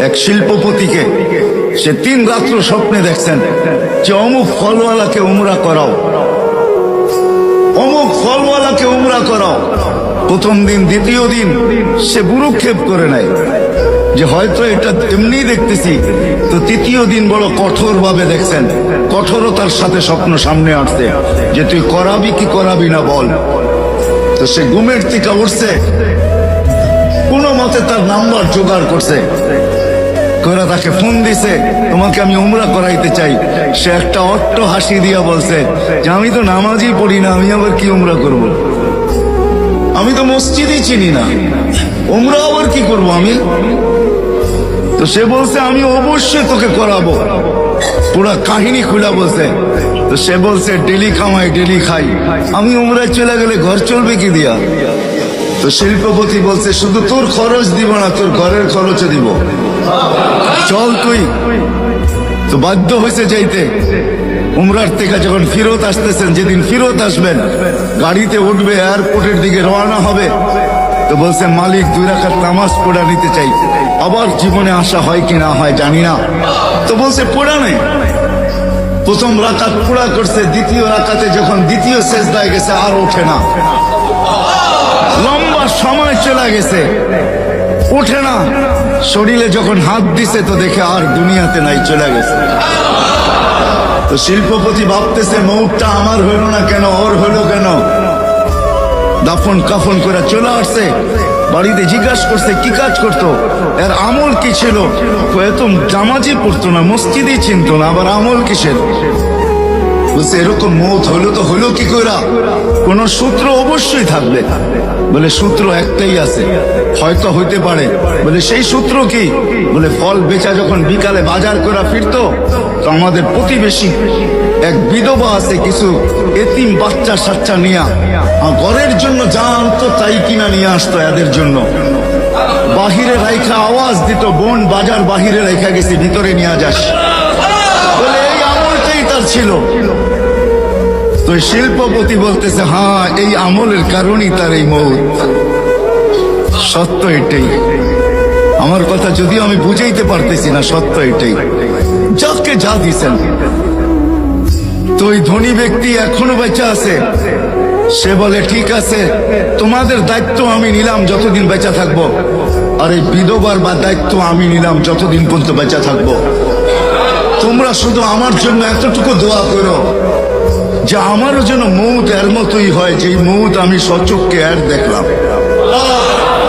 এক শিল্পপতিকে সে 3 রাত্র স্বপ্নে দেখছেন যে অমুক ফলওয়ালাকে উমরা করাও, অমুক ফলওয়ালাকে উমরা করাও। প্রথম দিন দ্বিতীয় দিন সে বুরুক্ষেপ করে নাই যে হয়তো এটা এমনি দেখতেছি। তো তৃতীয় দিন বড় কঠোর ভাবে দেখছেন, কঠোরতার সাথে স্বপ্ন সামনে আসছে যে তুই করাবি কি করাবি না বল। তো সে ঘুমের থেকে উঠছে, কোন মতে তার নাম্বার জোগাড় করছে, করে তাকে ফোন দিছে, তোমাকে আমি উমরা করাইতে চাই। সে একটা অট্ট হাসি দিয়া বলছে যে আমি তো নামাজই পড়ি না, আমি আবার কি উমরা করব? আমি তো মসজিদই চিনি না, উমরা আবার কি করব আমি? তো সে বলছে আমি অবশ্যই তোকে করাবো। পুরা কাহিনী খুলা বলছে। তো সে বলছে ডেলি কামাই ডেলি খাই, আমি উমরায় চলে গেলে ঘর চলবে কি দিয়া? তো শিল্পপতি বলছে শুধু তোর খরচ দিব না, তোর ঘরের খরচও দিব, চল তুই। তো বাধ্য হয়েছে যাইতে। উমরার থেকে যখন ফিরত আসতেছেন, যেদিন ফিরত আসবেন গাড়িতে উঠবে, এয়ারপোর্টের দিকে রওনা হবে, তো বলছে মালিক 2 রাকাত নামাজ পড়া নিতে চাই। আবার জীবনে আসা হয় কি না হয় জানি না। তো বলছে পড়া নেই। প্রথম রাকাত পুরা করছে, দ্বিতীয় রাকাতে যখন দ্বিতীয় সেজদায় গেছে আর ওঠে না, লম্বা সময় চলে গেছে, ওঠে না। শরীরে যখন হাত দিছে তো দেখে আর দুনিয়াতে নাই, চলে গেছে। তো শিল্পপতি ভাবতেছে মৌতটা আমার হইল না কেন, ওর হইল কেন? দাফন কাফন করে চলে আসছে বাড়িতে। জিজ্ঞাসা করছে কি কাজ করতো, এর আমল কি ছিল? এত জামাজি পড়তো না, মসজিদই চিনতো না, আবার আমল কিসের? বলছে এরকম মৌত হইলো তো হইলো কি কইরা? কোন সূত্র অবশ্যই থাকবে। বলে সূত্র একটাই আছে, হয়তো হইতে পারে। বলে সেই সূত্র কি? বলে ফল বেচা যখন বিকালে বাজার করে ফিরতো, তো আমাদের প্রতিবেশী এক বিধবা আছে, কিছু এতিম বাচ্চা সাচ্চা নিয়া ঘরের জন্য যা আনতো তাই কিনা নিয়ে আসতো এদের জন্য। বাহিরে রাইখা আওয়াজ দিত, বোন বাজার বাহিরে রাইখা গেছি, ভিতরে নিয়ে যাস। বলে এই আমলটাই তার ছিল। তো শিল্পপতি বলতেছে হ্যাঁ, এই আমলের কারণেই তার এই মৌত। সত্য এটাই। আমার কথা যদিও আমি বুঝাইতে পারতেছি না, সত্য এটাই। যাকে যা দিছেন। তো ওই ধনী ব্যক্তি এখনো বেঁচে আছে। সে বলে ঠিক আছে, তোমাদের দায়িত্ব আমি নিলাম যতদিন বেঁচে থাকবো, আর এই বিধবার বা দায়িত্ব আমি নিলাম যতদিন পর্যন্ত বেঁচে থাকবো। তোমরা শুধু আমার জন্য এতটুকু দোয়া করো যে আমারও যেন মৌত এর মতোই হয়, যে মৌত আমি সচক্ষে এর দেখলাম।